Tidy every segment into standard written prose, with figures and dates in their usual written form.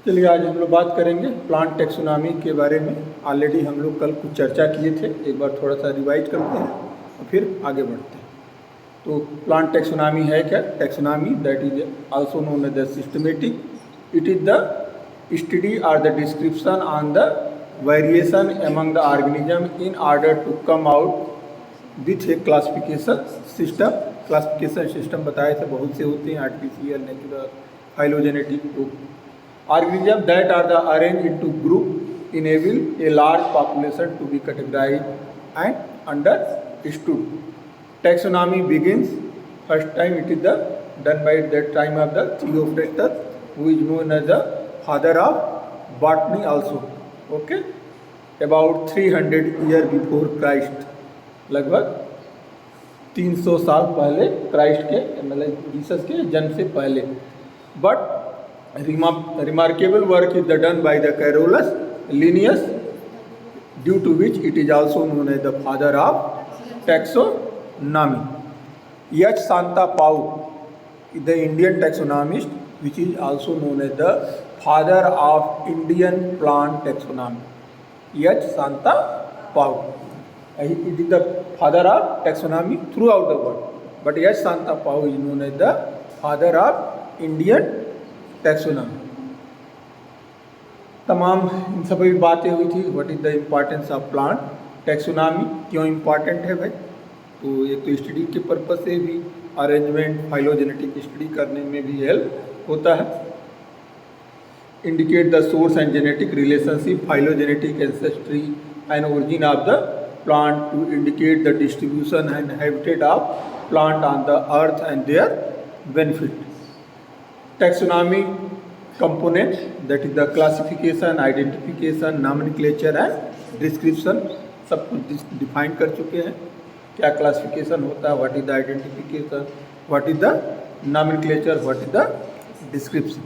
चलिए आज हम लोग बात करेंगे प्लांट टेक्सोनॉमी के बारे में। ऑलरेडी हम लोग कल कुछ चर्चा किए थे, एक बार थोड़ा सा रिवाइज करते हैं और फिर आगे बढ़ते हैं। तो प्लांट टेक्सोनॉमी है क्या? Taxonomy that is also known as the systematic, it is the study और the description on the variation among the organism in order to come out with a classification system. Classification system बताए थे बहुत से होते हैं, artificial, natural, phylogenetic. Organisms that are the arranged into group enable a large population to be categorized and understood. Taxonomy begins first time it is done by that time of the Theophrastus, who is known as the father of botany also. Okay, about 300 years before Christ, लगभग 300 साल पहले Christ के मतलब Jesus के जन्म से पहले। But remarkable work is done by the Carolus Linnaeus, due to which it is also known as the father of taxonomy. H. Santa Pau is the Indian taxonomist, which is also known as the father of Indian plant taxonomy. H. Santa Pau, it is the father of taxonomy throughout the world, but H. Santa Pau is known as the father of Indian taxonomy. तमाम इन सभी बातें हुई थी। What is the importance of plant taxonomy, क्यों important है भाई? तो एक तो स्टडी के पर्पज से भी, अरेंजमेंट, फाइलोजेनेटिक स्टडी करने में भी हेल्प होता है। Indicate the source and genetic relationship, phylogenetic ancestry and origin of the plant, to indicate the distribution and habitat of plant on the earth and their benefit. Taxonomy component, that is the classification, identification, nomenclature and description, सब कुछ define कर चुके हैं। क्या classification होता है, what is the identification, what is the nomenclature, what is the description.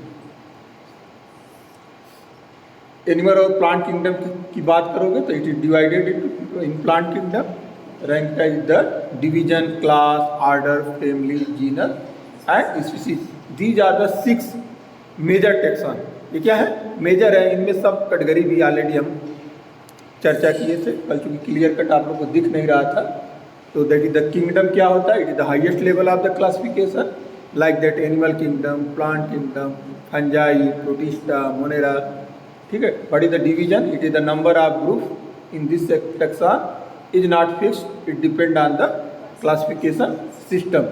Animal और plant kingdom की बात करोगे तो it is divided in plant kingdom, rank is the division, class, order, family, genus and species. These are the 6 major taxon. ये क्या है? Major है। इनमें सब कैटेगरी भी ऑलरेडी हम चर्चा किए थे कल, चूँकि क्लियर कट आप लोग को दिख नहीं रहा था। तो दैट इज द किंगडम क्या होता है? It is the highest level of the classification, like that animal kingdom, plant kingdom, fungi, protista, Monera. ठीक है। What is the division? It is the number of group in this taxon is not fixed, it depend on the classification system.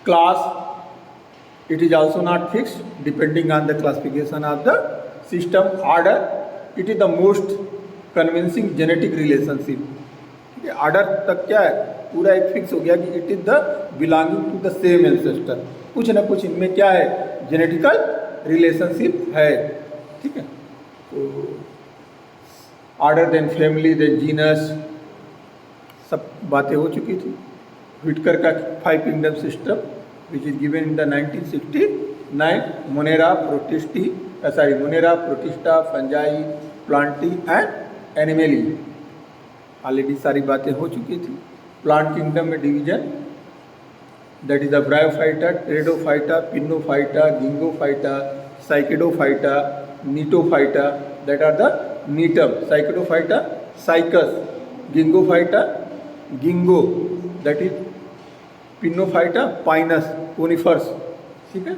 Class, it is also not fixed, depending on the classification of the system. Order, it is the most convincing genetic relationship. Order तक क्या है? पूरा एक fix हो गया कि it is the belonging to the same ancestor. कुछ ना कुछ इनमें क्या है? जेनेटिकल रिलेशनशिप है। ठीक है। तो order, then family, then genus, सब बातें हो चुकी थी। व्हिटकर का 5 kingdom system which is given in the 1969, Monera, Protista, Fungi, Plantae and Animalia. Already सारी बातें हो चुकी थी। प्लांट किंगडम में division, that is the bryophyta, pteridophyta, pinophyta, ginkgophyta, cycadophyta, gnetophyta, that are the gnetum, cycadophyta, cycas, ginkgophyta, ginkgo, that is pinophyta, pinus, conifers. ठीक है।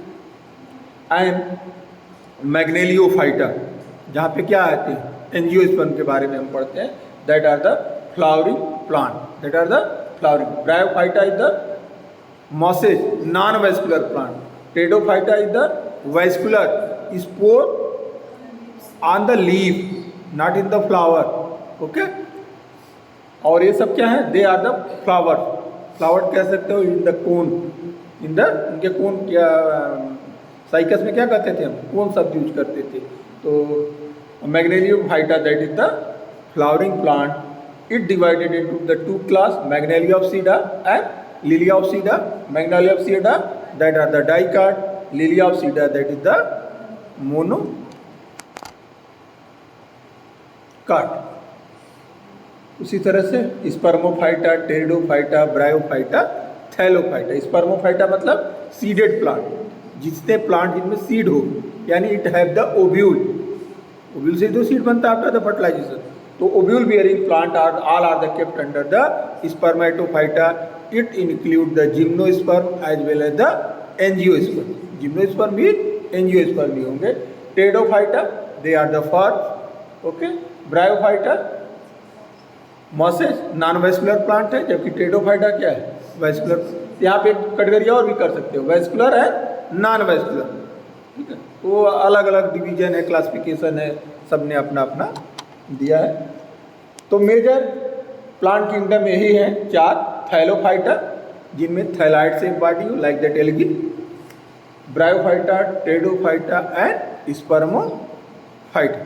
And मैग्नेलियोफाइटा, जहाँ पे क्या आते हैं? एंजियोस्पर्म के बारे में हम पढ़ते हैं। That are the flowering plant, that are the flowering. Bryophyta is the mosses, non vascular plant. Pteridophyta is the vascular, spore on the leaf, not in the flower. Okay. और ये सब क्या है? They are the flower. Flower कह सकते हो in the cone, in the, इनके कोन क्या, साइकस में क्या कहते थे हम? कोन शब्द यूज करते थे। तो magnoliophyta, that is the flowering plant. It divided into the 2 class, magnoliopsida and liliopsida. Magnoliopsida, that are the dicot, liliopsida, that is the monocot. उसी तरह से spermatophyta, pteridophyta, bryophyta, thallophyta. Spermatophyta मतलब सीडेड प्लांट, जितने plant जिनमें seed हो, यानी it have the ovule, ovule से जो सीड बनता है आफ्टर द फर्टिलाइजेशन, तो ovule bearing plant are all are the kept under the Spermatophyta. It include the gymnosperm as well as the angiosperm. Gymnosperm भी angiosperm भी होंगे। Pteridophyta they are the first, okay. Bryophyta mosses non vascular plant है, जबकि Pteridophyta क्या है, vascular. यहाँ पे category और भी कर सकते हो, वेस्कुलर है, नॉन वेस्कुलर, ठीक है। वो अलग अलग डिवीजन है, क्लासिफिकेशन है, सब ने अपना अपना दिया है। तो मेजर प्लांट किंगडम यही है 4। थैलोफाइटा जिनमें थैलाइड से बॉडी हो like that algae, bryophyta, pteridophyta and spermophyta.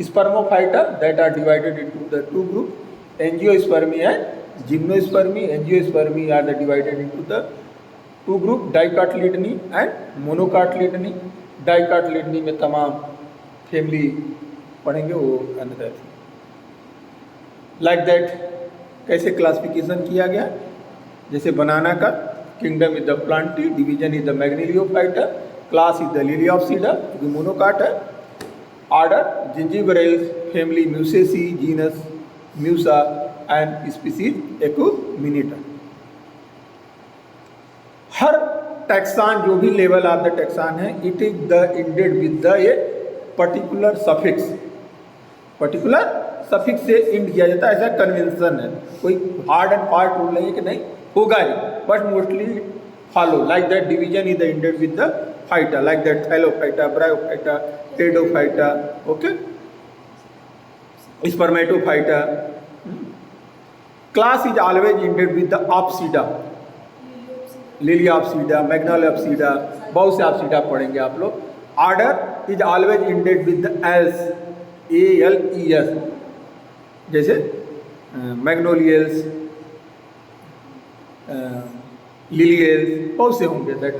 Spermophyta that are divided into the 2 group, angiospermae and gymnospermae. Angiospermae are the divided into the 2 group, dicotyledonae and monocotyledonae. Dicotyledonae में तमाम family पढ़ेंगे, वो another like that. कैसे classification किया गया, जैसे banana का kingdom is the plantae, division is the magnoliophyta, class is the liliopsida जो मोनोकाट है, order zingiberales, family musaceae, genus Musa and species acuminata. हर टैक्सान जो भी लेवल ऑफ द टैक्सान है, it is the ended with the a particular suffix. Particular suffix से end किया जाता है, ऐसा कन्वेंशन है। कोई हार्ड एंड फास्ट रूल नहीं है कि नहीं होगा ही, but mostly follow like that. Division is the ended with the phyta like that, thallophyta, bryophyta, pteridophyta, okay, spermatophyta. Class is always ended with the opsida, liliopsida, magnoliopsida, बहुत से opsida पढ़ेंगे आप लोग। Order is always ended with the ales, ALES, जैसे magnoliales, liliales, बहुत से होंगे that.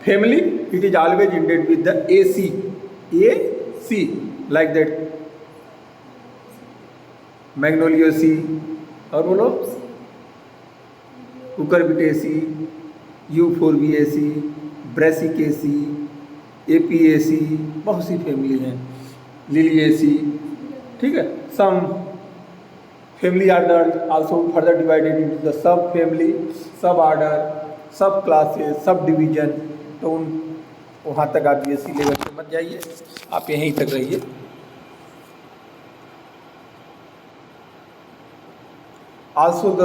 Family it is always ended with the AC like that, magnoliaceae, और बोलो कुकरबिटेसी, यूफोर्बिएसी, ब्रेसिकेसी, APAC, बहुत सी फैमिली हैं, लिलिएसी, ठीक है। Some family order also further divided into the sub family, sub order, sub classes, sub division. तो उन वहाँ तक आप BSc लेवल पे मत जाइए, आप यहीं तक रहिए। Also the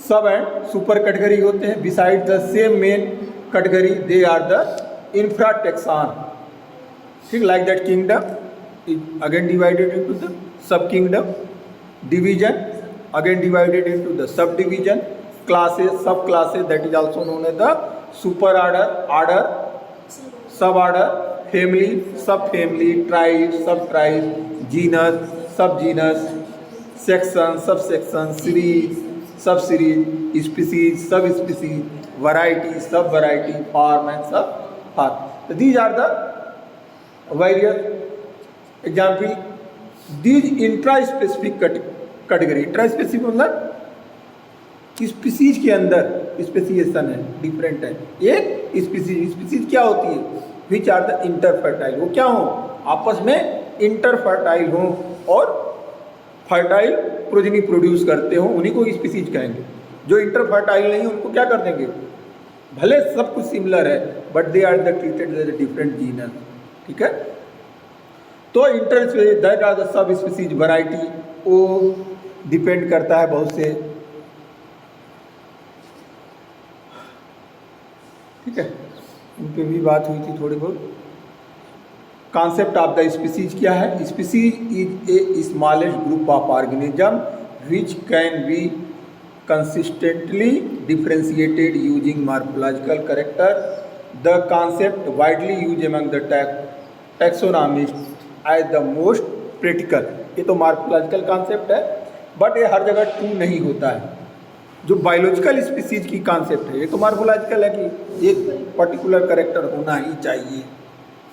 sub and super category होते हैं। Beside the same main category they are the infra taxon, ठीक, like that kingdom is again divided into the sub kingdom, division again divided into the sub division, classes, sub classes that is also known as the super order, order, sub order, family, sub family, tribe, sub tribe, genus, sub genus, section, sub section, series, sub series, species, सब species, variety, sub variety, form and sub form. These are the various example. These intra specific category, intra specific मतलब species के अंदर speciation है, different है। एक species क्या होती है, विच आर द इंटरफर्टाइल, वो क्या हो, आपस में इंटरफर्टाइल हो और फर्टाइल प्रोजेनी प्रोड्यूस करते हो, उन्हीं को स्पीसीज कहेंगे। जो इंटरफर्टाइल नहीं उनको क्या कर देंगे, भले सब कुछ सिमिलर है but they are the treated as different genus, ठीक है। तो inter that are the sub species variety, वो डिपेंड करता है बहुत से, ठीक है, इन पे भी बात हुई थी थोड़ी बहुत। कॉन्सेप्ट ऑफ द स्पीसीज क्या है, species is a smallest group of organism which can be consistently differentiated using morphological character. The concept widely used among the taxonomists as the most practical. ये तो morphological concept है, but ये हर जगह true नहीं होता है। जो बायोलॉजिकल स्पीसीज की कॉन्सेप्ट है ये तो मार्फोलॉजिकल है कि एक पर्टिकुलर करेक्टर होना ही चाहिए,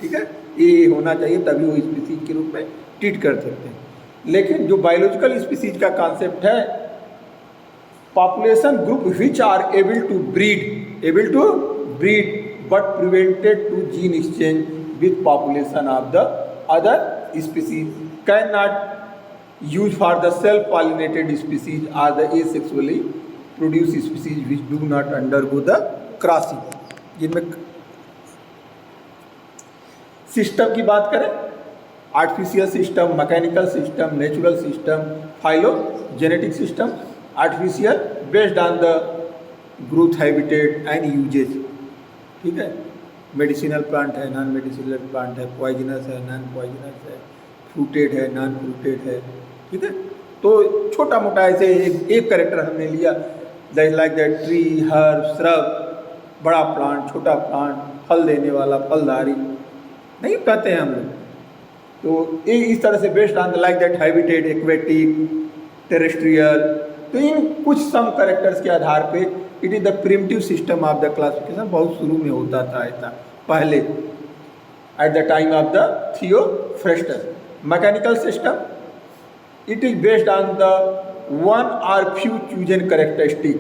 ठीक है, ये होना चाहिए तभी वो स्पीसीज के रूप में ट्रीट कर सकते हैं। लेकिन जो बायोलॉजिकल स्पीसीज का कॉन्सेप्ट है, population group which are able to breed but prevented to gene exchange with population of the other species, cannot use for the self-pollinated species or the asexually produced species which do not undergo the crossing. जिनमें system की बात करें, artificial system, mechanical system, natural system, phylogenetic system. Artificial based on the growth habitat and usages. ठीक है, medicinal plant है, non medicinal plant है, poisonous है, non poisonous है, फ्रूटेड है, नॉन फ्रूटेड है. ठीक है, तो छोटा मोटा ऐसे एक करेक्टर हमने लिया, like that tree, herb, shrub. बड़ा प्लांट, छोटा प्लांट, फल देने वाला, फलधारी नहीं कहते हैं हम लोग. तो ये इस तरह से based on like that habitat, aquatic, terrestrial. तो इन कुछ सम करेक्टर्स के आधार पे it is the primitive system of the classification. बहुत शुरू में होता था ऐसा, पहले at the time of the Theophrastus. Mechanical system, it is based on the one और फ्यू चूजन करेक्टरिस्टिक.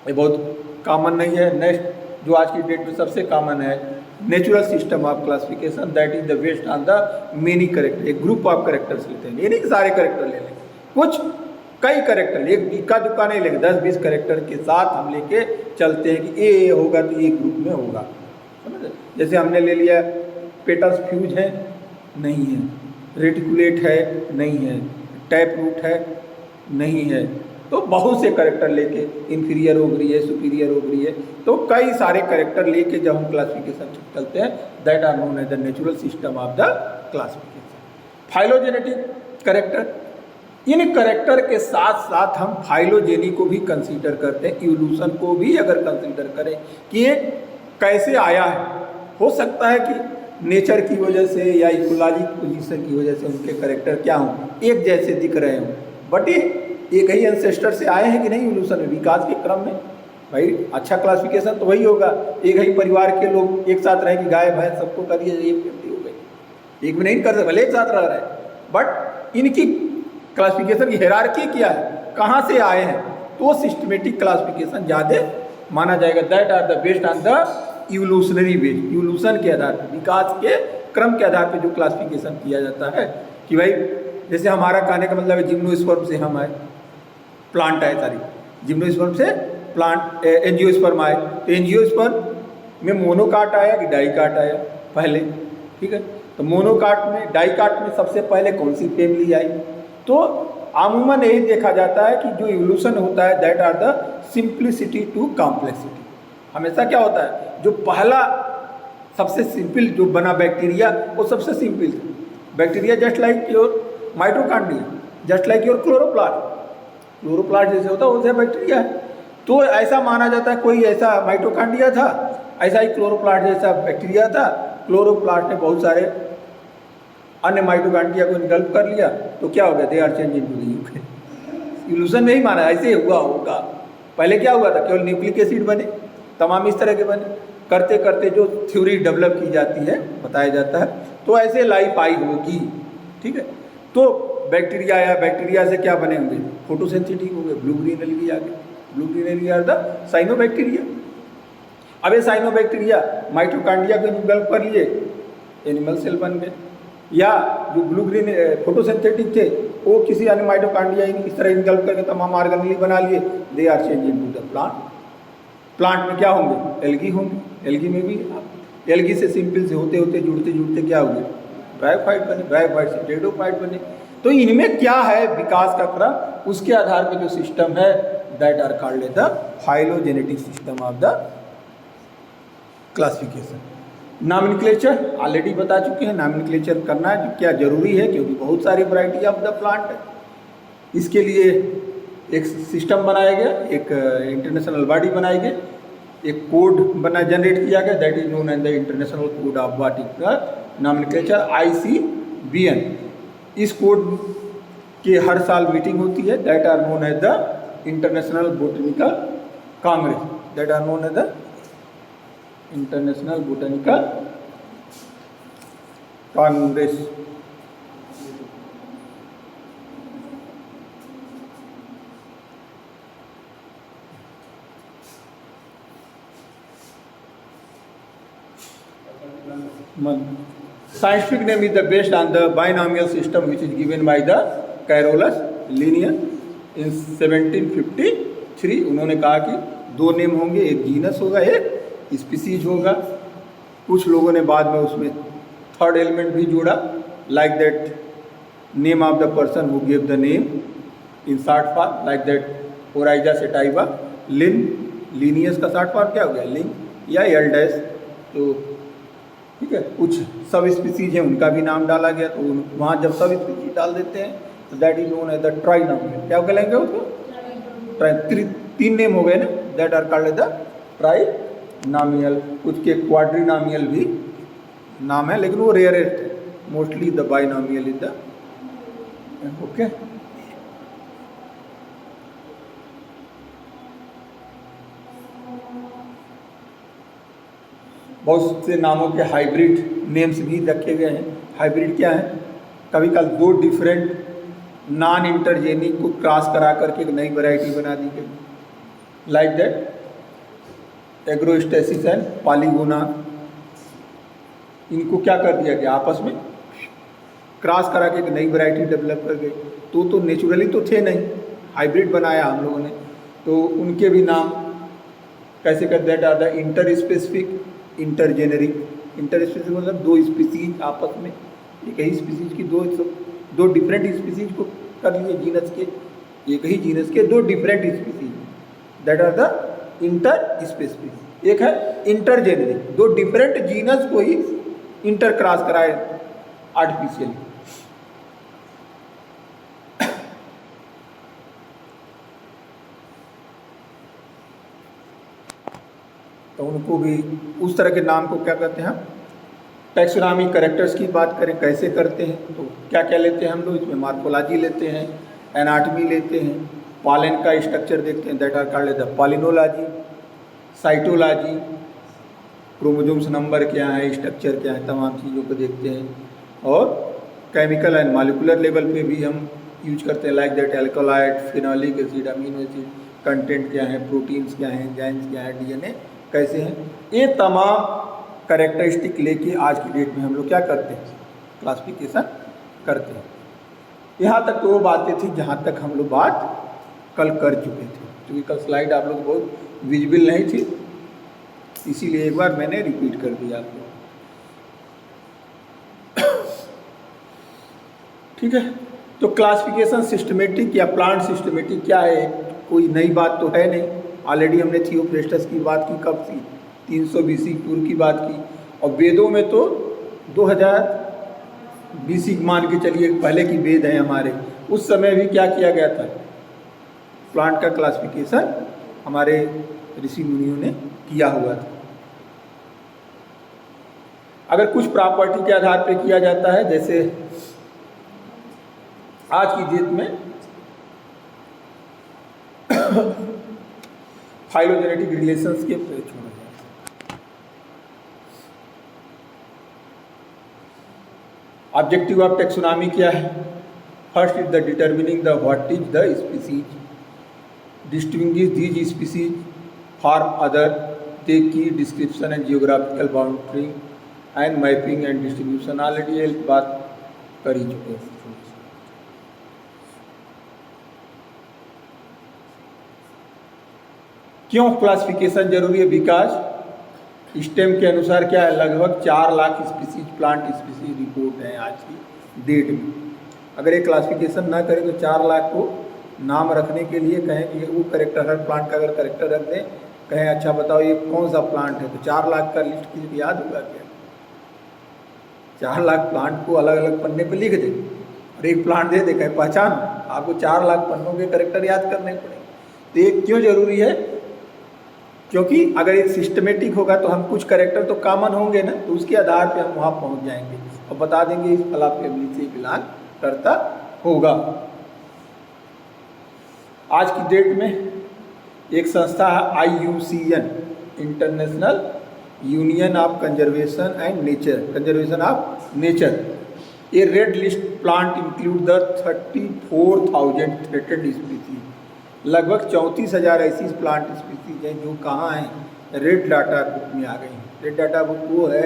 ये बहुत कॉमन नहीं है. नेक्स्ट जो आज की डेट में सबसे कॉमन है, natural system of classification, that is the based on the many character. एक ग्रुप ऑफ करेक्टर्स लेते हैं, ये नहीं कि सारे करेक्टर ले लें, कुछ कई करेक्टर, एक इक्का दुक्का नहीं लेंगे, 10-20 करेक्टर के साथ हम लेके चलते हैं कि ये होगा तो ये ग्रुप में होगा. समझे? जैसे हमने ले लिया पेटल्स फ्यूज है, नहीं है. रेटिकुलेट है, नहीं है. टैप रूट है, नहीं है. तो बहुत से करेक्टर लेके इन्फीरियर ओवरी है, सुपीरियर ओवरी है, तो कई सारे करेक्टर लेके जब हम क्लासिफिकेशन चलते हैं, that are known as the natural system of the classification. Phylogenetic character, इन करेक्टर के साथ साथ हम फाइलोजेनी को भी कंसीडर करते हैं, इवोल्यूशन को भी अगर कंसीडर करें कि ये कैसे आया है. हो सकता है कि नेचर की वजह से या इकोलॉजिक पोजीशन की वजह से उनके करेक्टर क्या हों, एक जैसे दिख रहे हों, बट ये एक ही एंसेस्टर से आए हैं कि नहीं इवोल्यूशन में, विकास के क्रम में. भाई अच्छा क्लासिफिकेशन तो वही होगा, एक ही परिवार के लोग एक साथ रहें कि गाय भैंस सबको कर दिया, एक फैमिली हो गई. एक में नहीं कर सकते, भले एक साथ रह रहे हैं, बट इनकी क्लासिफिकेशन की हायरार्की क्या है, कहाँ से आए हैं, तो सिस्टमेटिक क्लासिफिकेशन ज़्यादा माना जाएगा. That are the based on the evolutionary base. Evolution के आधार पर, विकास के क्रम के आधार पर जो क्लासिफिकेशन किया जाता है कि भाई जैसे हमारा कहने का मतलब है जिम्नोस्पर्म से हम आए, प्लांट आए, सारी जिम्नोस्पर्म से प्लांट, एंजियोस्पर्म आए, तो एंजियोस्पर्म में मोनोकाट आया कि डाइकाट आया पहले. ठीक है, तो मोनोकाट में, डाइकाट में सबसे पहले कौन सी फैमिली आई. तो आमूमन यही देखा जाता है कि जो इवोल्यूशन होता है that are the simplicity to complexity. हमेशा क्या होता है, जो पहला सबसे सिंपल जो बना बैक्टीरिया, वो सबसे सिंपल था. Bacteria just like your mitochondria, just like your chloroplast. Chloroplast जैसे होता है वैसे बैक्टीरिया है. तो ऐसा माना जाता है, कोई ऐसा माइटोकॉन्ड्रिया था, ऐसा ही क्लोरोप्लास्ट जैसा बैक्टीरिया था. क्लोरोप्लास्ट ने बहुत सारे अन्य माइटोकॉन्ड्रिया को इनगल्फ कर लिया, तो क्या हो गया, they are change into the UK. Evolution नहीं माना, ऐसे हुआ होगा. पहले क्या हुआ था, केवल न्यूक्लिक एसिड बने, तमाम इस तरह के बने. करते करते जो थ्योरी डेवलप की जाती है, बताया जाता है, तो ऐसे लाइफ आई होगी. ठीक है, तो बैक्टीरिया आया, बैक्टीरिया से क्या बने होंगे, फोटोसिंथेटिक हो गए, ब्लू ग्रीन एल्गी आ गए. Blue green algae are the cyanobacteria. अब ये साइनोबैक्टीरिया माइटोकॉन्ड्रिया को इनगल्फ कर लिए, एनिमल सेल बन गए. या जो ब्लू ग्रीन फोटोसिंथेटिक थे, वो किसी अन्य माइटोकॉन्ड्रिया इस तरह इनगल्फ करके तमाम ऑर्गेनेली बना लिए, they are change into the plant. Plant में क्या होंगे, एल्गी होंगे. एल्गी में भी एल्गी से सिंपल से होते होते जुड़ते जुड़ते क्या हुए, ब्रायोफाइट बने, ब्रायोफाइट से टेरिडोफाइट बने. तो इनमें क्या है विकास का क्रम, उसके आधार पर जो सिस्टम है that are called the phylogenetic system of the classification. Nomenclature already बता चुके हैं, नॉमेनक्लेचर करना है क्या जरूरी है, क्योंकि बहुत सारी वैरायटी ऑफ द प्लांट है. इसके लिए एक सिस्टम बनाया गया, एक इंटरनेशनल बॉडी बनाई गई, एक कोड बना जनरेट किया गया, that is known as the international code of botanical nomenclature, ICBN. इस कोड की हर साल मीटिंग होती है, that are known as the international botanical congress, that are known as the international botanical congress. Scientific name is the based on the binomial system which is given by the Carolus Linnaeus in 1753। उन्होंने कहा कि दो name होंगे, एक genus होगा, एक species होगा। कुछ लोगों ने बाद में उसमें थर्ड एलिमेंट भी जोड़ा, like that name of the person who give the name in short form, like that Oryza sativa Linnaeus का शॉर्ट फॉर्म क्या हो गया, लिंग या एल्डस। तो ठीक है, कुछ सब स्पीसीज हैं उनका भी नाम डाला गया। तो वहाँ जब सब स्पीसीज डाल देते हैं तो that is known as the trinomial. क्या कहलाएंगे उसको? तीन नेम हो गए ना, that are called the trinomial. कुछ के क्वाड्रिनोमियल भी नाम है, लेकिन वो रेयरेस्ट है। Mostly the binomial is the okay. बहुत से नामों के हाइब्रिड नेम्स भी रखे गए हैं। हाइब्रिड क्या है? कभी कभी दो डिफरेंट नॉन इंटरजेनिक को क्रॉस करा करके एक नई वैरायटी बना दी गई, लाइक दैट एग्रोस्टेसिस एंड पॉलीगोना। इनको क्या कर दिया गया, आपस में क्रॉस करा के एक नई वैरायटी डेवलप कर गई। तो नेचुरली तो थे नहीं, हाइब्रिड बनाया हम लोगों ने। तो उनके भी नाम कैसे कर दिया जाता है? Interspecific, intergeneric. Interspecific मतलब दो स्पीसीज आपस में, एक ही स्पीसीज की दो डिफरेंट स्पीसीज को कर लिए जीनस के, एक ही जीनस के दो different species, that are the inter specific. एक है इंटरजेनरिक, दो डिफरेंट जीनस को ही इंटर क्रॉस कराए आर्टिफिशियली। तो उनको भी उस तरह के नाम को क्या कहते हैं? टैक्सोनॉमी। कैरेक्टर्स की बात करें कैसे करते हैं, तो क्या क्या लेते हैं हम लोग इसमें? मार्फोलॉजी लेते हैं, एनाटमी लेते हैं, पॉलन का स्ट्रक्चर देखते हैं, that are called the palynology, cytology, chromosomes number क्या है, स्ट्रक्चर क्या है, तमाम चीज़ों को देखते हैं। और केमिकल एंड मॉलिक्यूलर लेवल पे भी हम यूज करते हैं, like that alkaloid, phenolic acid, amino acid content क्या है, प्रोटीन्स क्या हैं, एंजाइम्स क्या है, डीएनए कैसे हैं। ये तमाम कैरेक्टरिस्टिक लेके आज की डेट में हम लोग क्या करते हैं? क्लासिफिकेशन करते हैं। यहाँ तक तो वो बातें थी जहाँ तक हम लोग बात कल कर चुके थे, क्योंकि कल स्लाइड आप लोग बहुत विजिबल नहीं थी, इसीलिए एक बार मैंने रिपीट कर दिया आपको। ठीक है, तो क्लासिफिकेशन सिस्टमेटिक या प्लांट सिस्टमेटिक क्या है? कोई नई बात तो है नहीं। ऑलरेडी हमने थियोफ्रेस्टस की बात की, कब थी? 300 BC पूर्व की बात की। और वेदों में तो 2000 BC मान के चलिए, पहले की वेद हैं हमारे, उस समय भी क्या किया गया था? प्लांट का क्लासिफिकेशन हमारे ऋषि मुनियों ने किया हुआ था। अगर कुछ प्रॉपर्टी के आधार पर किया जाता है, जैसे आज की डेट में फाइलोजेनेटिक रिलेशंस के छोड़ा जाए। ऑब्जेक्टिव ऑफ टैक्सोनॉमी क्या है? First is the determining the what is the species, distinguish these species from other, they key description and geographical boundary and mapping and distribution. Already ये बात कर ही चुके हैं। क्यों क्लासिफिकेशन जरूरी है? बिकॉज स्टेम के अनुसार क्या है, लगभग 4 lakh species, plant species report है आज की डेट में। अगर ये क्लासिफिकेशन ना करें तो 4 लाख को नाम रखने के लिए कहें कि वो करेक्टर, हर प्लांट का अगर करेक्टर रख दें, कहें अच्छा बताओ ये कौन सा प्लांट है, तो 4 लाख का लिस्ट किसी को याद होगा क्या? 4 लाख प्लांट को अलग अलग पन्ने पर लिख दें और एक प्लांट दे दे, कहें पहचान, आपको 4 लाख पन्नों के करेक्टर याद करने पड़ेंगे। तो ये क्यों जरूरी है? क्योंकि अगर एक सिस्टमेटिक होगा तो हम कुछ करेक्टर तो कॉमन होंगे ना, तो उसके आधार पे हम वहाँ पहुँच जाएंगे और बता देंगे इस फला फैमिली से बिलोंग करता होगा। आज की डेट में एक संस्था है IUCN, international union of conservation and nature, conservation of nature. ये red list plant include the 34,000 threatened species. लगभग 34,000 ऐसी प्लांट स्पीसीज हैं जो कहाँ हैं? रेड डाटा बुक में आ गई हैं। रेड डाटा बुक वो है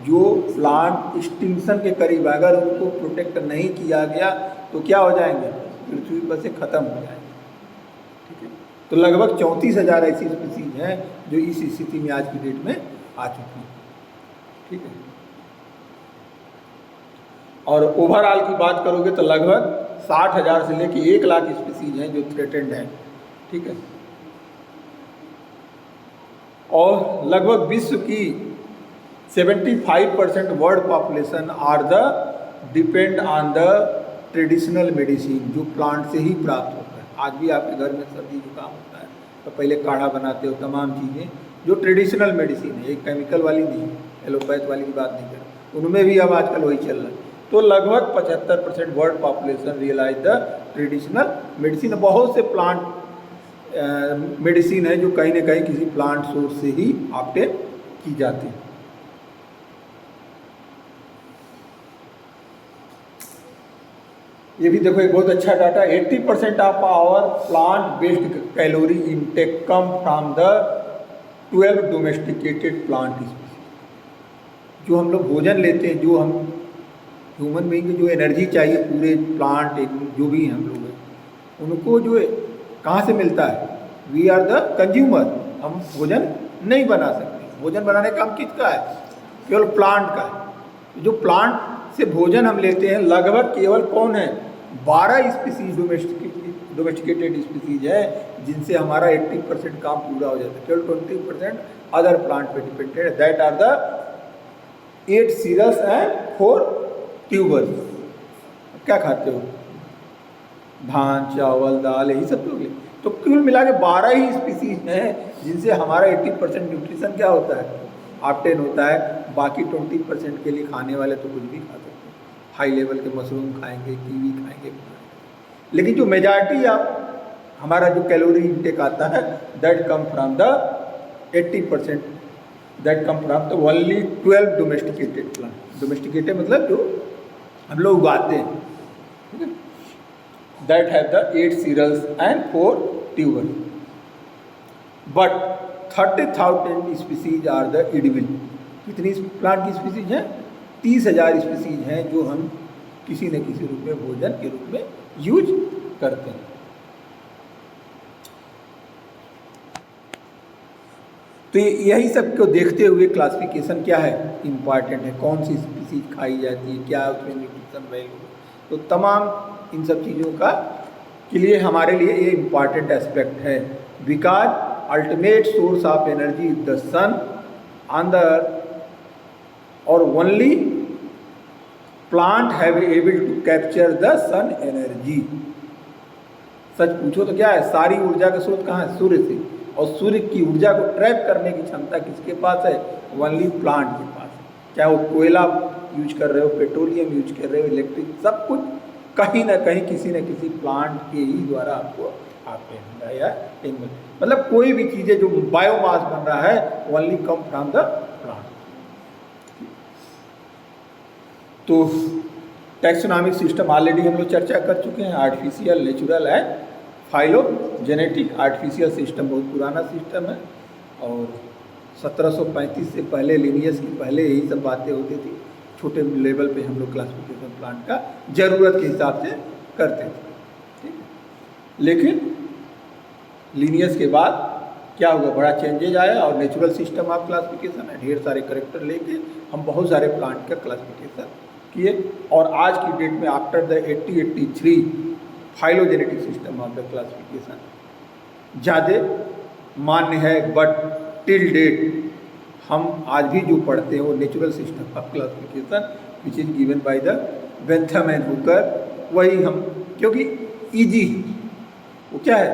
जो प्लांट एक्सटिंक्शन के करीब, अगर उनको प्रोटेक्ट नहीं किया गया तो क्या हो जाएंगे, पृथ्वी पर से खत्म हो जाएंगे। ठीक है, तो लगभग 34,000 ऐसी स्पीसीज हैं जो इस स्थिति में आज की डेट में आ चुकी हैं। ठीक है, और ओवरऑल की बात करोगे तो लगभग 60,000 से लेकर 1,00,000 स्पीसीज हैं जो थ्रेटेंड हैं। ठीक है, और लगभग विश्व की 75% world population are the depend on the traditional medicine, जो प्लांट से ही प्राप्त होता है। आज भी आपके घर में सर्दी जुकाम होता है तो पहले काढ़ा बनाते हो, तमाम चीज़ें जो ट्रेडिशनल मेडिसिन है, एक केमिकल वाली नहीं, एलोपैथ वाली की बात नहीं कर, उनमें भी अब आजकल वही चल रहा है। तो लगभग 75% world population realise the traditional medicine. बहुत से प्लांट मेडिसिन है जो कहीं ना कहीं किसी प्लांट सोर्स से ही ऑब्टेन की जाती है। ये भी देखो एक बहुत अच्छा data, 80% of our plant based calorie intake come from the 12 domesticated plant species. जो हम लोग भोजन लेते हैं, जो हम ह्यूमन बीइंग को जो एनर्जी चाहिए, पूरे प्लांट जो भी हम लोग हैं उनको जो है कहाँ से मिलता है, वी आर द कंज्यूमर। हम भोजन नहीं बना सकते, भोजन बनाने का काम किसका है, केवल प्लांट का है। जो प्लांट से भोजन हम लेते हैं लगभग केवल कौन है, 12 स्पीसीज डोमेस्टिकेटेड स्पीसीज है जिनसे हमारा 80% काम पूरा हो जाता है। केवल 20% अदर प्लांट पे depended, that are the 8 cereals and 4 tubers. क्या खाते हो, धान, चावल, दाल, यही सब लोग। तो कुल मिला के 12 ही स्पीसीज हैं जिनसे हमारा 80% न्यूट्रिशन क्या होता है, ऑब्टेन होता है। बाकी 20% के लिए खाने वाले तो कुछ भी खा सकते हैं, हाई लेवल के मशरूम खाएंगे, कीवी खाएंगे, लेकिन जो मेजॉरिटी आप हमारा जो कैलोरी इंटेक आता है that come from the 80%, that come from the only 12 domesticated plant. Domesticated मतलब जो हम लोग उगाते हैं, ठीक है, that have the 8 cereals and 4 tubers, but 30,000 species are the edible. कितनी प्लांट की स्पीसीज हैं, 30,000 स्पीसीज हैं जो हम किसी न किसी रूप में भोजन के रूप में यूज करते हैं। तो यही सब को देखते हुए क्लासिफिकेशन क्या है, इम्पॉर्टेंट है, कौन सी स्पीसीज खाई जाती है, क्या उसमें न्यूट्रिशन वैल्यू, तो तमाम इन सब चीज़ों का के लिए हमारे लिए ये इम्पॉर्टेंट एस्पेक्ट है। Because ultimate source of energy is the sun on the earth और only plant have able to capture the sun energy. सच पूछो तो क्या है, सारी ऊर्जा का स्रोत कहाँ है, सूर्य से, और सूर्य की ऊर्जा को ट्रैप करने की क्षमता किसके पास है, ओनली प्लांट के पास है। चाहे वो कोयला यूज कर रहे हो, पेट्रोलियम यूज कर रहे हो, इलेक्ट्रिक, सब कुछ कहीं ना कहीं किसी न किसी प्लांट के ही द्वारा आपको आते हैं या एनिमल, मतलब कोई भी चीज़ें जो बायोमास बन रहा है only come from the plant. तो टैक्सोनॉमिक सिस्टम ऑलरेडी हम लोग चर्चा कर चुके हैं, artificial, natural and phylogenetic. Artificial system बहुत पुराना सिस्टम है और 1735 से पहले, लिनियस की पहले यही सब बातें होती थी। छोटे लेवल पे हम लोग क्लासिफिकेशन प्लांट का ज़रूरत के हिसाब से करते थे, ठीक है। लेकिन लिनियस के बाद क्या हुआ, बड़ा चेंजेज आया और नेचुरल सिस्टम ऑफ क्लासिफिकेशन है, ढेर सारे करेक्टर लेके हम बहुत सारे प्लांट का क्लासिफिकेशन किए। और आज की डेट में after the 1883 phylogenetic system of the classification ज़्यादा मान्य है, बट टिल डेट हम आज भी जो पढ़ते हैं वो natural system of classification which is given by the Bentham and Hooker, वही हम, क्योंकि इजी, वो क्या है,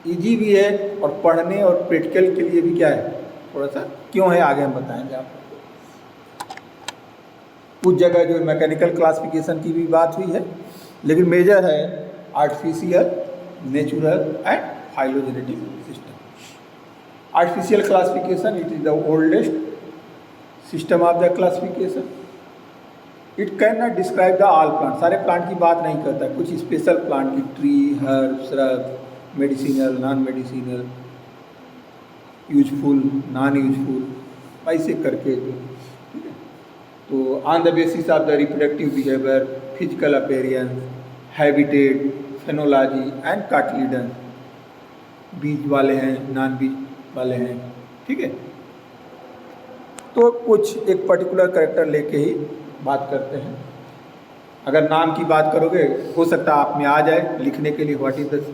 इजी भी है और पढ़ने और प्रैक्टिकल के लिए भी क्या है, थोड़ा सा क्यों है, आगे हम बताएंगे आपको। कुछ जगह जो मैकेनिकल क्लासिफिकेशन की भी बात हुई है, लेकिन मेजर है artificial, natural and phylogenetic system. Artificial classification, it is the oldest system of the classification. It can not describe the all plant, सारे प्लांट की बात नहीं करता, कुछ स्पेशल प्लांट की, tree, herb, shrub, medicinal, non medicinal, useful, non useful, ऐसे करके, ठीक है। तो on the basis of the reproductive behaviour, physical appearance, habitat, phenology and cotyledon, बीज वाले हैं, नॉन बीज वाले हैं, ठीक है। तो कुछ एक पर्टिकुलर कैरेक्टर लेके ही बात करते हैं। अगर नाम की बात करोगे, हो सकता है आप में आ जाए लिखने के लिए what is the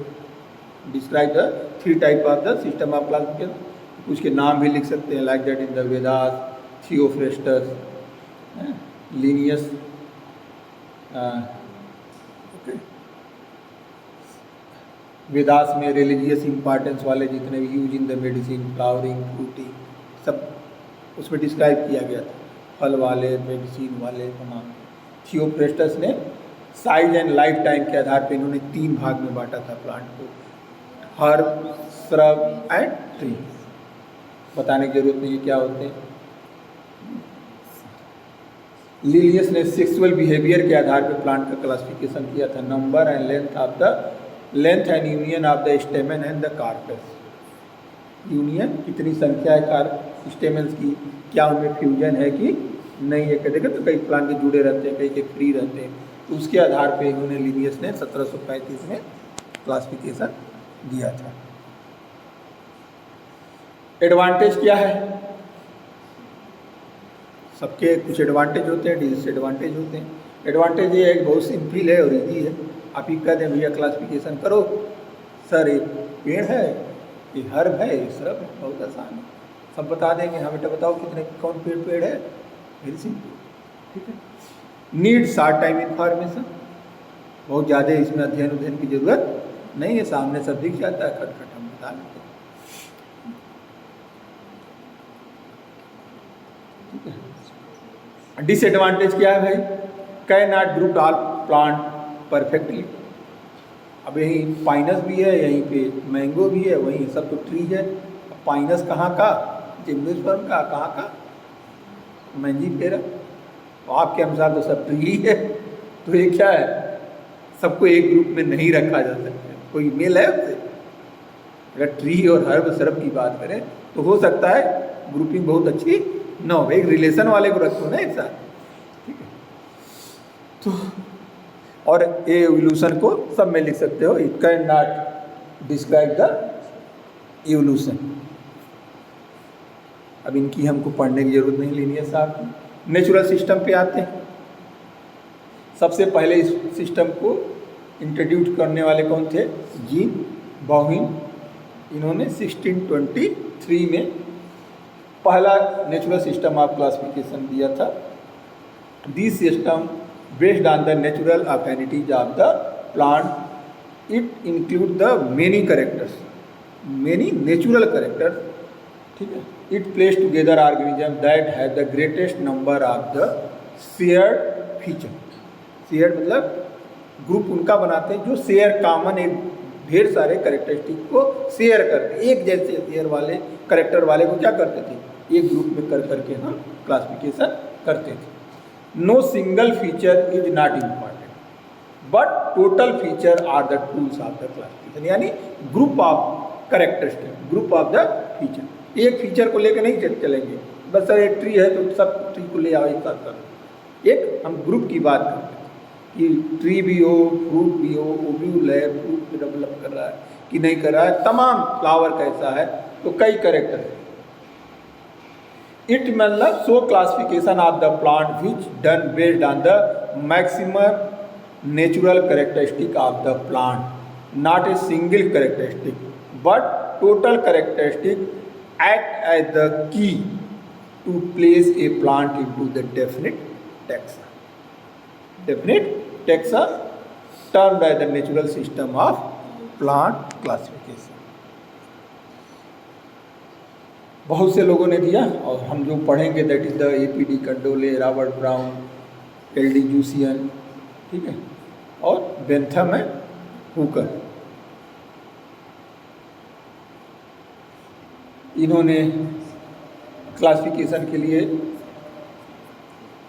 describe the 3 type of the system of classification. उसके नाम भी लिख सकते हैं, like that in the Vedas, Theophrastus, Linnaeus, okay. Vedas में रिलीजियस इंपॉर्टेंस वाले जितने भी use in the medicine, flowering, fruiting, सब उसमें डिस्क्राइब किया गया था, फल वाले, मेडिसिन वाले तमाम। थियोफ्रेस्टस ने साइज एंड लाइफ टाइम के आधार पर इन्होंने 3 भाग में बांटा था प्लांट को, हर्ब, श्रब एंड ट्री। बताने की जरूरत नहीं है क्या होते हैं। लिलियस ने सेक्सुअल बिहेवियर के आधार पर प्लांट का क्लासिफिकेशन किया था, number and length and union of the स्टेमन and the कार्पेस। Union कितनी संख्या है स्टेमन्स की, क्या उनमें फ्यूजन है कि नहीं है। देखो तो कई प्लांट के जुड़े रहते हैं, कई के फ्री रहते हैं, तो उसके आधार पे इन्होंने लिनियस ने 1735 में क्लासिफिकेशन दिया था। एडवांटेज क्या है? सबके कुछ एडवांटेज होते हैं, डिसएडवांटेज होते हैं। एडवांटेज ये है कि बहुत सिंपल है और ईजी है। आप ही कह दें भैया क्लासिफिकेशन करो, सर ये पेड़ है, ये हर्ब है, ये श्रब है, बहुत आसान है, सब बता देंगे। हाँ बेटा बताओ कितने कौन पेड़ है, वेरी सिंपल, ठीक है। नीड शॉर्ट टाइम इंफॉर्मेशन, बहुत ज़्यादा इसमें अध्ययन की जरूरत नहीं है, सामने सब दिख जाता है, खटखट हम बता लेते हैं, ठीक है। डिसएडवांटेज क्या है भाई? Can not group all plant perfectly. अब यहीं पाइनस भी है, यहीं पे मैंगो भी है, वहीं सब तो ट्री है। पाइनस कहाँ का? जिम्नोस्पर्म का, कहाँ का? मैंजीफेरा। तो आपके अनुसार तो सब ट्री ही है, तो ये क्या है? सबको एक ग्रुप में नहीं रखा जा सकता। कोई मेल है उससे? अगर ट्री और हर्ब श्रब की बात करें तो हो सकता है ग्रुपिंग बहुत अच्छी न हो, एक रिलेशन वाले को रखो ना एक साथ, ठीक है। तो और ए एवोल्यूशन को सब में लिख सकते हो, it can not describe the evolution. अब इनकी हमको पढ़ने की जरूरत नहीं लेनी है साहब। नेचुरल सिस्टम पे आते हैं। सबसे पहले इस सिस्टम को इंट्रोड्यूस करने वाले कौन थे? जीन बॉहिन। इन्होंने 1623 में पहला नेचुरल सिस्टम ऑफ क्लासिफिकेशन दिया था। This system based on the natural अफिनिटीज of the plant, it include the many characters, many natural characters, ठीक है। It place together organism that have the greatest number of the shared feature. Shared मतलब group उनका बनाते हैं जो share common एक ढेर सारे करेक्टरिस्टिक को शेयर करते, एक जैसे शेयर वाले करेक्टर वाले को क्या करते थे? एक ग्रुप में कर करके हम क्लासिफिकेशन करते थे। No single feature is not important but total feature are the tools of the classification, यानी group of characteristic, group of the feature. एक फीचर को लेकर नहीं चलेंगे, बस सर एक ट्री है तो सब ट्री को ले आओ एक साथ करो। एक हम ग्रुप की बात करते हैं कि ट्री भी हो, फ्रूट भी हो, ओव्यूल है, फ्रूट भी डेवलप कर रहा है कि नहीं कर रहा है, तमाम फ्लावर कैसा है, तो कई करेक्टर है। इट मतलब सो classification of the plant which done based on the maximum natural characteristic of the plant, not a single characteristic but total characteristic act as the key to place a plant into the definite taxa. Definite taxa termed by the natural system of plant classification. बहुत से लोगों ने दिया और हम जो पढ़ेंगे that is the APD कंडोले, Robert brown, LD जूसियन, ठीक है, और बेंथम है हुकर। इन्होंने क्लासिफिकेशन के लिए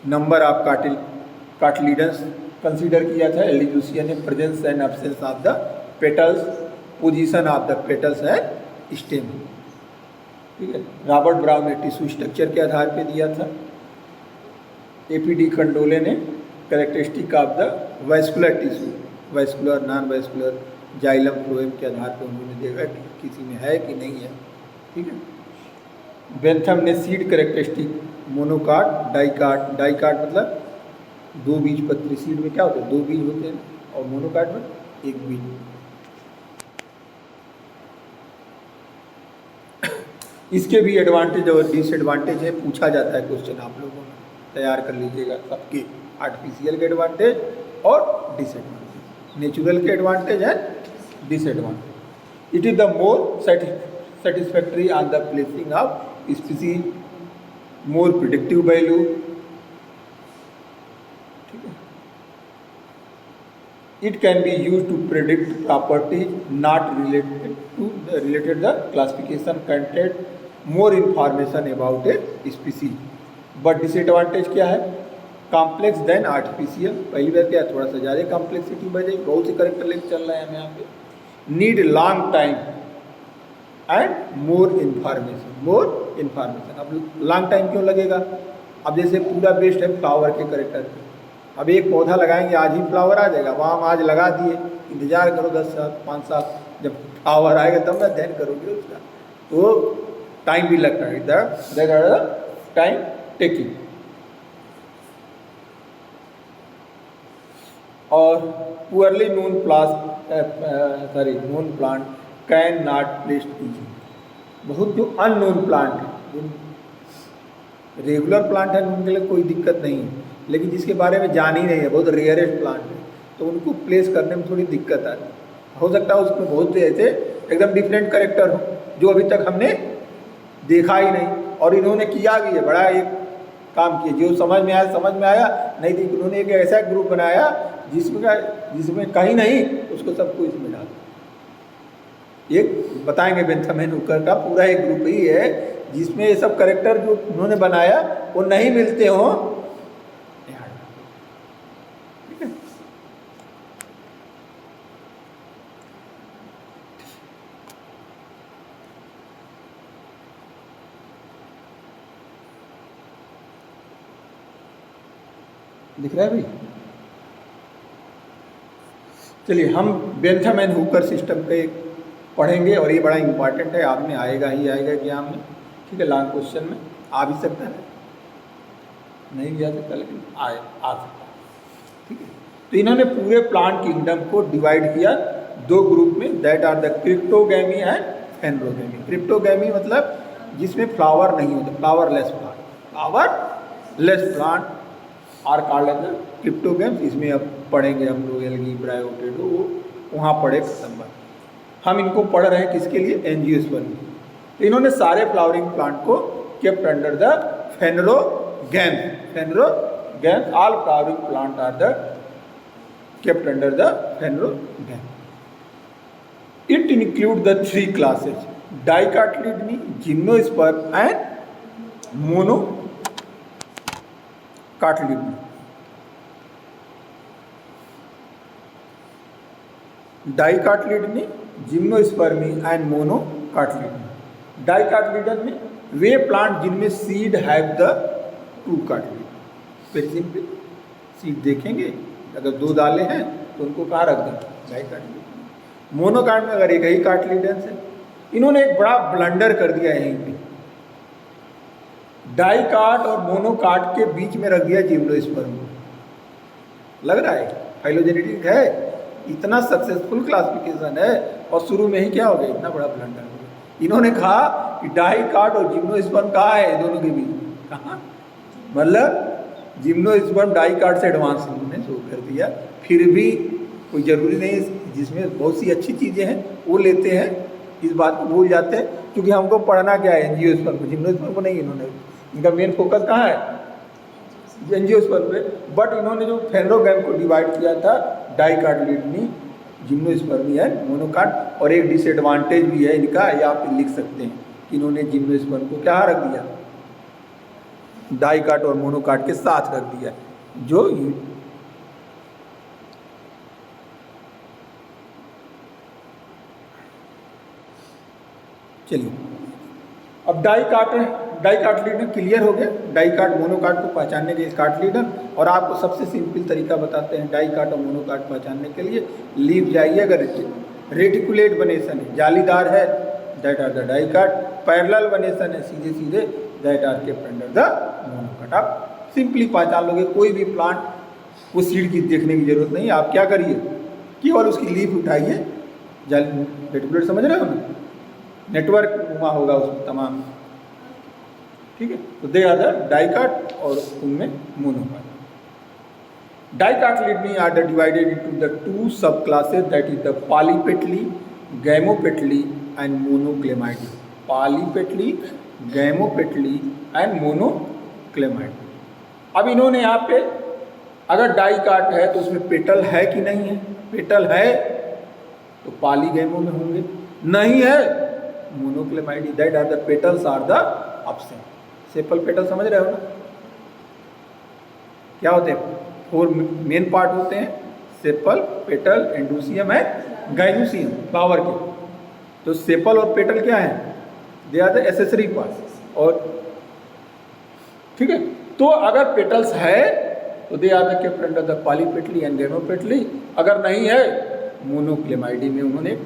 नंबर ऑफ कार्टिलिडन्स कंसीडर किया था। LD जूसियन ने presence and absence of the petals, position of the petals and stem, ठीक है। रॉबर्ट ब्राउन ने टिश्यू स्ट्रक्चर के आधार पे दिया था। एपीडी खंडोले ने characteristic of the vascular tissue, vascular, non vascular, xylem, phloem के आधार पर उन्होंने देखा कि किसी में है कि नहीं है। ठीक है। बेंथम ने seed characteristic, monocot, dicot, dicot मतलब दो बीज पत्री, सीड में क्या होता है, दो बीज होते हैं, और मोनोकाट में एक बीज। इसके भी एडवांटेज और डिसएडवांटेज है, पूछा जाता है क्वेश्चन, आप लोगों ने तैयार कर लीजिएगा सबके, आर्टिफिशियल के एडवांटेज और डिसएडवांटेज, नेचुरल के एडवांटेज है, disadvantage. It is the more satisfactory on the placing of species, more predictive value। ठीक है। It can be used to predict properties not related the classification content more information about a species। but disadvantage क्या है, complex then artificial, पहली बार क्या थोड़ा सा ज़्यादा complexity बढ़ जाएगी, बहुत से करेक्टर लेके चल रहे हैं हम यहाँ पे। Need long time and more information. अब लॉन्ग टाइम क्यों लगेगा, अब जैसे पूरा बेस्ट है फ्लावर के करेक्टर पे, अब एक पौधा लगाएंगे आज ही फ्लावर आ जाएगा, वहाँ हम आज लगा दिए, इंतजार करो 10 साल 5 साल, जब फ्लावर आएगा तब ना ध्यान करोगे उसका, तो टाइम भी लगता है, टाइम टेकिंग। और poorly known plant can not placed easy, बहुत जो अननोन प्लांट है, रेगुलर प्लांट है उनके लिए कोई दिक्कत नहीं है, लेकिन जिसके बारे में जान ही नहीं है, बहुत रेयरेस्ट प्लांट है, तो उनको प्लेस करने में थोड़ी दिक्कत आती है। हो सकता है उसमें बहुत से ऐसे एकदम डिफरेंट कैरेक्टर हो जो अभी तक हमने देखा ही नहीं, और इन्होंने किया भी है, बड़ा एक काम किया, जो समझ में आया, नहीं तो इन्होंने एक ऐसा ग्रुप बनाया जिसमें कहीं नहीं उसको सबको इसमें डाल, एक बताएंगे बेंथम एंड हुकर का पूरा एक ग्रुप ही है जिसमें ये सब कैरेक्टर जो उन्होंने बनाया वो नहीं मिलते हो। ठीक है। दिख रहा है भाई, चलिए हम बेंथम एंड हुकर सिस्टम पे पढ़ेंगे, और ये बड़ा इंपॉर्टेंट है, आपने आएगा ही आएगा एग्जाम में। ठीक है, लॉन्ग क्वेश्चन में आ भी सकता है, नहीं भी आ सकता, लेकिन आ सकता है। ठीक है। तो इन्होंने पूरे प्लांट किंगडम को डिवाइड किया दो ग्रुप में, that are the cryptogamae and phanerogamae. Cryptogamae मतलब जिसमें फ्लावर नहीं होते, flowerless plant are called as cryptogams. इसमें अब पढ़ेंगे हम लोग एल्गी, ब्रायोटेडो, वहाँ पढ़े खत्म बात। हम इनको पढ़ रहे हैं किसके लिए, एंजियोस्पर्म। तो इन्होंने सारे फ्लावरिंग प्लांट को kept under the phanerogams. All flowering plant are the kept under the phanerogam. It include the 3 classes, dicotyledonae, gymnosperm and monocotyledonae. Dicotyledonae, gymnospermae and monocotyledonae. Dicotyledon में वे प्लांट जिनमें seed have the 2 cartilage. Very simple, seed देखेंगे, अगर 2 दाले हैं तो उनको कहाँ रख दें, डाइकोटिलीडन। मोनोकाट में अगर एक ही कार्टिलेडन्स है। इन्होंने एक बड़ा ब्लंडर कर दिया है यहीं पे, डाइकाट और मोनोकाट के बीच में रख दिया जिम्नोस्पर्म। लग रहा है फाइलोजेनेटिक है, इतना सक्सेसफुल क्लासिफिकेशन है, और शुरू में ही क्या हो गया, इतना बड़ा ब्लंडर हो गया। इन्होंने कहा कि डाइकाट और जिम्नोस्पर्म कहाँ है, दोनों के बीच कहाँ, मतलब जिम्नोस्पर्म डाइकाट से एडवांस इन्होंने शो कर दिया। फिर भी कोई ज़रूरी नहीं, जिसमें बहुत सी अच्छी चीज़ें हैं वो लेते हैं, इस बात को भूल जाते हैं, क्योंकि हमको पढ़ना क्या है, एंजियोस्पर्म को, जिम्नोस्पर्म को नहीं। इन्होंने इनका मेन फोकस कहाँ है, एंजियोस्पर्म पे। बट इन्होंने जो फेनरोगैम को डिवाइड किया था, डाइकोटिलीडनी, जिम्नोस्पर्मी एंड मोनोकाट। और एक डिसएडवांटेज भी है इनका, ये आप लिख सकते हैं कि इन्होंने जिम्नोस्पर्म को क्या रख दिया, डाइकाट और मोनोकाट के साथ रख दिया, जो चलिए अब डाइकाट डाइकार्टिलिडन क्लियर हो गया। डाइकाट मोनोकाट को पहचानने के लिए कार्टिलिडन, और आपको सबसे सिंपल तरीका बताते हैं डाइकाट और मोनोकाट पहचानने के लिए। लीफ जाइए, अगर रेटिकुलेट वनेशन है, जालीदार है, that are the dicot. Parallel venation है, सीधे सीधे, that are kept under the monocot. आप सिंपली पहचान लोगे। कोई भी प्लांट को सीड की देखने की जरूरत नहीं, आप क्या करिए, केवल उसकी लीफ उठाइए, जाली रेटिकुलेट समझ रहे हो ना, नेटवर्क वहाँ होगा उसमें तमाम, ठीक है। तो दे आर द डाइकाट और उनमें monocot. Dicotyledonae are the divided into the two sub classes, that is the polypetalae, gamopetalae and monochlamydeae. Polypetalae, gamopetalae and monochlamydeae. अब इन्होंने यहाँ पे अगर डाइकाट है तो उसमें पेटल है कि नहीं है? पेटल है तो पॉलीगैमो में होंगे, नहीं है monochlamydeae. That are the petals are the absent. Sepal petal समझ रहे हो ना, क्या होते हैं? 4 मेन पार्ट होते हैं, sepal, petal, androecium and gynoecium, flower के। तो सेपल और पेटल क्या है? They are the accessory part. और ठीक है, तो अगर पेटल्स है तो they are the kept under the polypetalae and gamopetalae. अगर नहीं है, मोनोक्लेमाइडी में उन्होंने।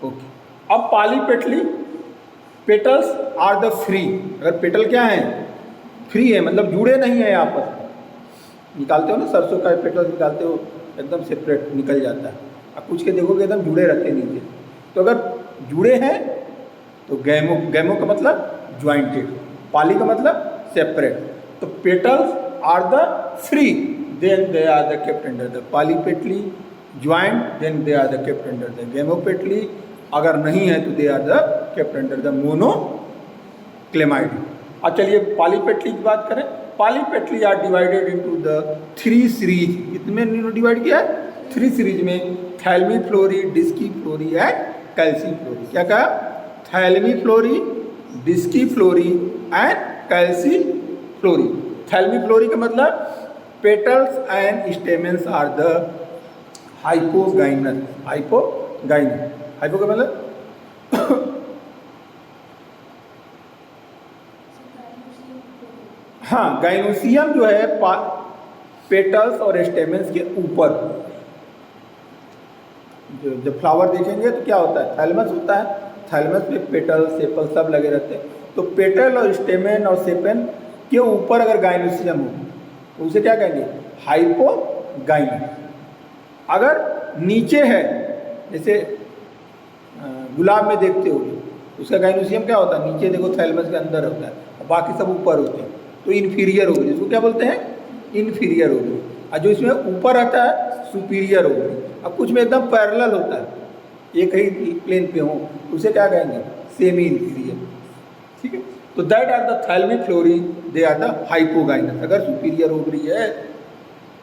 ओके, अब polypetalae, petals are the free. अगर पेटल क्या है? फ्री है, मतलब जुड़े नहीं है आपस में। निकालते हो ना सरसों का पेटल निकालते हो, एकदम सेपरेट निकल जाता है। अब कुछ के देखोगे एकदम जुड़े रहते हैं नीचे। तो अगर जुड़े हैं तो गैमो, गैमो का मतलब ज्वाइंटेड, पॉली का मतलब सेपरेट। तो petals are the free, then they are the kept under the polypetalae, joint, then they are the kept under the gamopetalae. अगर नहीं है तो they are the kept under the monochlamydeae. अब चलिए polypetalae की बात करें। Polypetalae are divided into the 3 series. कितने डिवाइड किया है? 3 सीरीज में, thalamiflorae, disciflorae and calyciflorae. क्या कहा? Thalamiflorae, disciflorae and calyciflorae. Thalamiflorae का मतलब petals and stamens are the hypogynous. Hypogynous, hypo का मतलब हाँ, गाइनोसियम जो है पेटल्स और स्टेमेंस के ऊपर। जब फ्लावर देखेंगे तो क्या होता है? थैलमस होता है, थैलमस पे पेटल, सेपल सब लगे रहते हैं। तो पेटल और स्टेमेन और सेपेन के ऊपर अगर गाइनोसियम हो तो उसे क्या कहेंगे? हाइपोगाइनस। अगर नीचे है, जैसे गुलाब में देखते हो, उसका गाइनोसियम क्या होता है? नीचे देखो, थैलमस के अंदर होता है, और बाकी सब ऊपर होते हैं। तो इन्फीरियर हो गई, जिसको क्या बोलते हैं? इन्फीरियर हो गई। और जो इसमें ऊपर आता है, सुपीरियर हो गई। अब कुछ में एकदम पैरेलल होता है, एक ही प्लेन पे हो, उसे क्या कहेंगे? Semi inferior. ठीक है, तो that are the thalamiflorae, they are the hypogynous. अगर सुपीरियर ओवरी है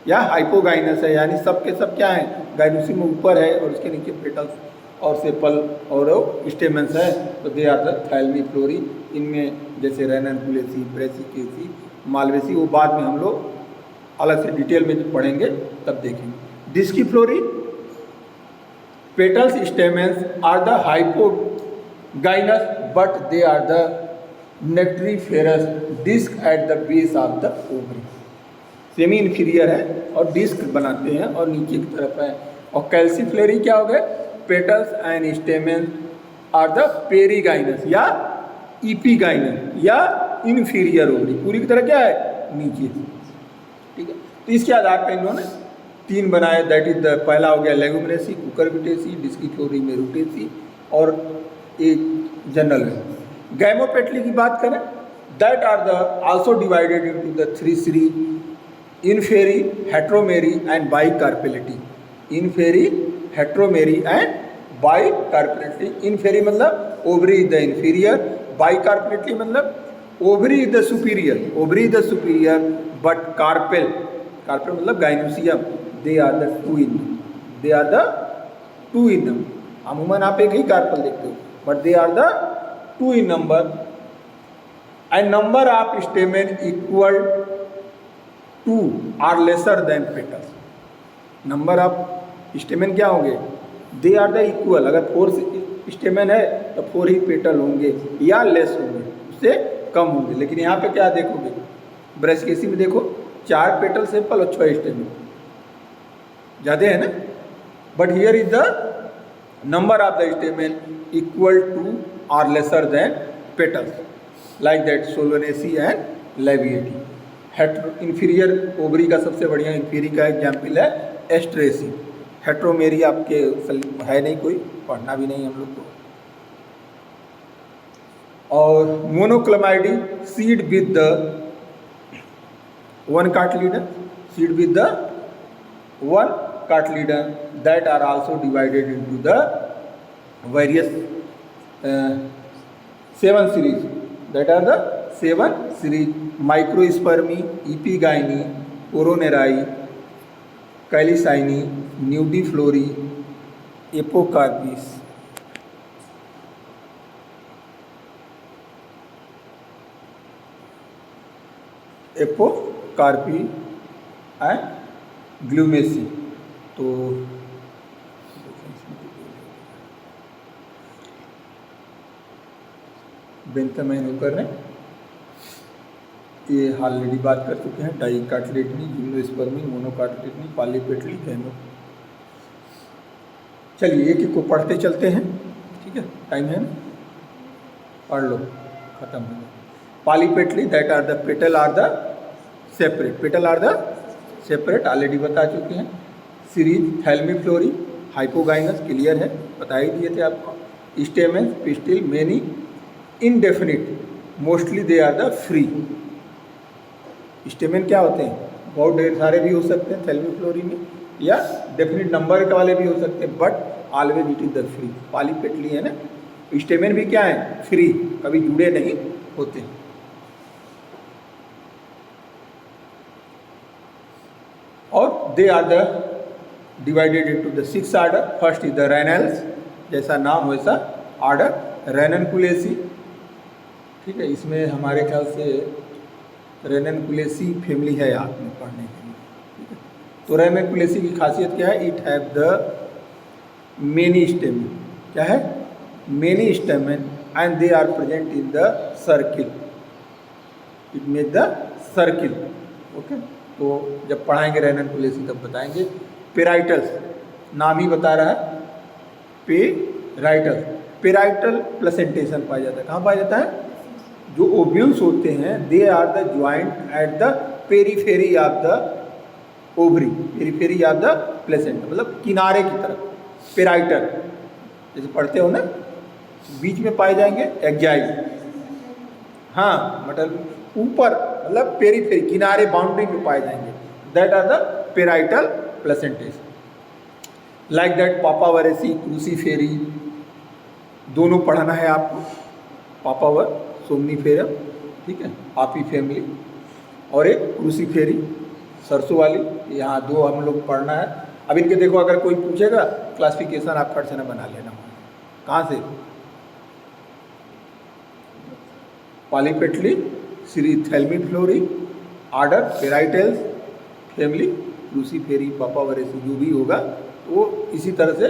या हाइपोगाइनस है, यानी सब के सब क्या है? गाइनोसियम में ऊपर है और उसके नीचे पेटल्स और सेपल और स्टेमेंस है, तो दे आर द थैलमी फ्लोरी। इनमें जैसे रैननकुलेसी, ब्रेसिकेसी, मालवेसी, वो बाद में हम लोग अलग से डिटेल में जब पढ़ेंगे तब देखेंगे। Disciflorae, petals stamens are the hypogynous but they are the nectariferous disc at the base of the ovary. Semi inferior है और डिस्क बनाते हैं और नीचे की तरफ है। और कैल्सीफ्लेरी क्या हो गए? Petals and stamens are the perigynous या इपीगाइनस या इन्फीरियर ओवरी, पूरी की तरह क्या है? नीचे। ठीक है, तो इसके आधार पर इन्होंने 3 बनाए। दैट इज द पहला हो गया लेगुमिनेसी, कुकुरबिटेसी, डिस्की फ्लोरी मेरूटेसी, और एक जनरल है। गैमोपेटली की बात करें, that are the also divided into the 3 series, inferae, heteromerae and bicarpellatae. Inferae, heteromerae and bicarpellatae. Inferae मतलब ovary is the inferior, bicarpellatae मतलब ovary is the superior, ovary is the superior, but carpel, carpel मतलब gynoecium, they are the 2 in, they are the 2 in number. अमूमन आप एक ही carpel देखते हो, but they are the 2 in number, and number of stamen equal to or lesser than petals. Number of stamen क्या होंगे? They are the equal. अगर 4 stamen है तो तो 4 ही पेटल होंगे या लेस होंगे, उससे कम होंगे। लेकिन यहाँ पे क्या देखोगे, ब्रैसिकेसी में देखो 4 पेटल सेपल और 6 स्टेम, ज़्यादा है ना। But here is the number of the stamen equal to और lesser than petals, like that solanaceae and labiatae. Inferior ovary का सबसे बढ़िया इंफीरियर का एग्जाम्पल है एस्ट्रेसी। हेट्रोमेरी आपके है नहीं, कोई पढ़ना भी नहीं हम लोग को। और monochlamydeae seed with the 1 cotyledon, seed with the 1 cotyledon that are also divided into the various 7 series, that are the 7 series: microspermy, epigyne, coronary, calycine, nudiflory, apocarpis, एपोकार्पी and ग्लूमेसी। तो बेंथामाइन होकर ने ये ऑलरेडी बात कर चुके हैं। डाइकार्टिलेटनी, जिम्नोस्पर्मी, मोनोकार्टिलेटनी, पॉलीपेटली, गैनो। चलिए एक एक को पढ़ते चलते हैं, ठीक है, टाइम है ना, पढ़ लो, खत्म हो गया। Polypetalae, that are the petal are the separate, petal are the separate, already बता चुके हैं। सीरीज थैल्मीफ्लोरी, हाइपोगाइनस, क्लियर है, बता ही दिए थे आपको। Stamens, pistil, many, indefinite, mostly they are the free. Stamen क्या होते हैं, बहुत ढेर सारे भी हो सकते हैं थैल्मीफ्लोरी में, या डेफिनिट नंबर के वाले भी हो सकते हैं, but always it is the free. Polypetalae है ना, स्टेमेन भी क्या है, फ्री, कभी जुड़े नहीं होते। और they are the divided into the 6 order. First is the ranales, जैसा नाम वैसा ऑर्डर, रेननकुलेसी, ठीक है। इसमें हमारे ख्याल से रेननकुलेसी फैमिली है आपने पढ़ने के लिए, ठीक है। तो रेननकुलेसी की खासियत क्या है, it have the many stamen, क्या है, many stamen, and they are present in the circle, it make the circle, okay. तो जब पढ़ाएंगे रेननकुलेसी तब बताएंगे। पेराइटल्स, नाम ही बता रहा है, पेराइटल, पेराइटल प्लेसेंटेशन पाया जाता है। कहाँ पाया जाता है, जो ओव्यूल्स होते हैं, they are the joint at the periphery of the ovary, periphery of the placenta, मतलब किनारे की तरफ। पेराइटल जैसे पढ़ते हो ना, बीच में पाए जाएंगे एक्जाइज, हाँ, मतलब ऊपर, मतलब पेरीफेरी, किनारे, बाउंड्री में पाए जाएंगे, that are the parietal placentation. Like that papaveraceae, cruciferae, दोनों पढ़ना है आपको, पापावर, सोमनीफेरम, ठीक है, आपी फैमिली, और एक क्रूसीफेरी, सरसों वाली, यहाँ 2 हम लोग पढ़ना है। अब इनके देखो, अगर कोई पूछेगा क्लासिफिकेशन आप खर्च ना बना लेना, कहाँ से, पॉलीपेटली, सीरीज थैल्मीफ्लोरी, ऑर्डर पेराइटल्स, फैमिली क्रूसीफेरी, पापावरेसी, जो भी होगा वो इसी तरह से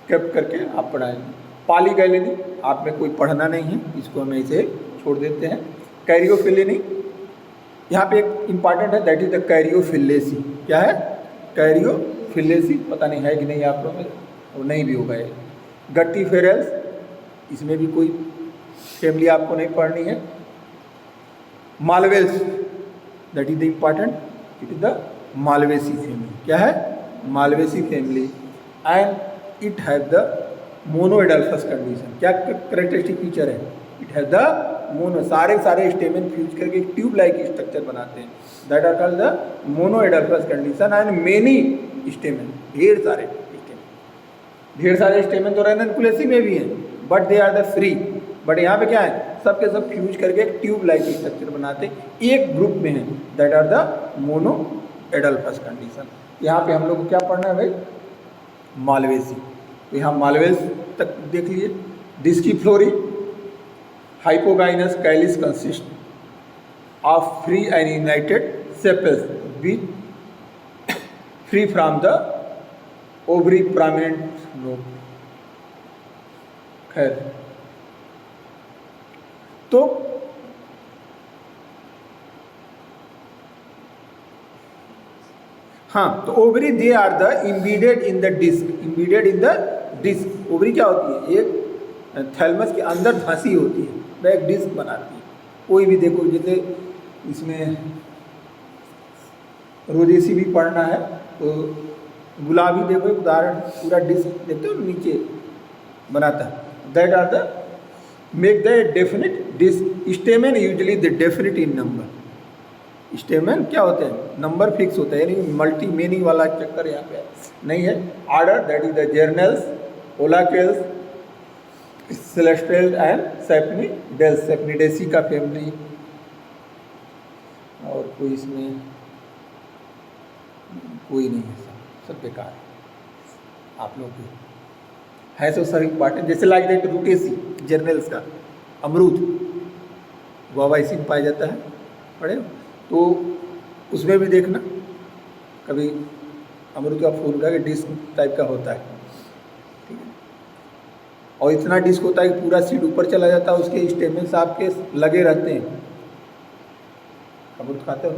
कैप्ट करके आप पढ़ाएंगे। पॉलीगैलेनी आप में कोई पढ़ना नहीं है, इसको हम ऐसे छोड़ देते हैं। कैरियोफिलेनी, यहाँ पे एक इम्पॉर्टेंट है, दैट इज द कैरियोफिलेसी। क्या है, कैरियोफिलेसी, पता नहीं है कि नहीं आप लोगों में, वो नहीं भी होगा ये। गट्टीफेरल्स, इसमें भी कोई फैमिली आपको नहीं पढ़नी है। Malvales, that is the important, it is the malvaceae family. क्या है, malvaceae family, and it have the monoadelphous condition. क्या करेक्टरिस्टिक फीचर है, इट हैव द मोनो, सारे स्टेमेन फ्यूज करके एक ट्यूब लाइक स्ट्रक्चर बनाते हैं, that are called the monoadelphous condition, and many stamen, ढेर सारे स्टेमेन, ढेर सारे स्टेमेन तो रेननकुलेसी में भी हैं, but they are the free. But यहाँ पे क्या है, सबके सब फ्यूज करके एक ट्यूब लाइक स्ट्रक्चर बनाते हैं, एक ग्रुप में है, that are the monadelphous condition. यहाँ पे हम लोग को क्या पढ़ना है भाई, मालवेसी। तो यहाँ मालवेस तक देख लीजिए। Disciflorae, hypogynous calyx consist of free and united sepals with free from the ovary prominent lobe. खैर तो हाँ, तो ovary they are the embedded in the disc, embedded in the disc. Ovary क्या होती है? एक थैलमस के अंदर धंसी होती है, वह एक डिस्क बनाती है। कोई भी देखो, जैसे इसमें रोजेसी भी पढ़ना है तो गुलाबी देखो, एक उदाहरण, पूरा डिस्क देखते हो नीचे बनाता है। That are the make the definite disc. Stamen usually the definite in number. Stamen क्या होते हैं? नंबर फिक्स होता है, यानी मल्टी मीनिंग वाला चक्कर यहाँ पे नहीं है। Order that is the geraniales, olacales, celastrales and sapindales, sapindaceae का फैमिली। और कोई इसमें कोई नहीं है, सब बेकार है आप लोग के है। तो सर इम्पॉर्टेंट, जैसे लाइक दैट रूटेसी जर्नल्स का अमरूद गुआवाइसी में पाया जाता है, पढ़े तो उसमें भी देखना कभी अमरूद का फूल का डिस्क टाइप का होता है, ठीक है। और इतना डिस्क होता है कि पूरा सीड ऊपर चला जाता है, उसके स्टेमन्स आपके लगे रहते हैं। अमरूद खाते हो ना?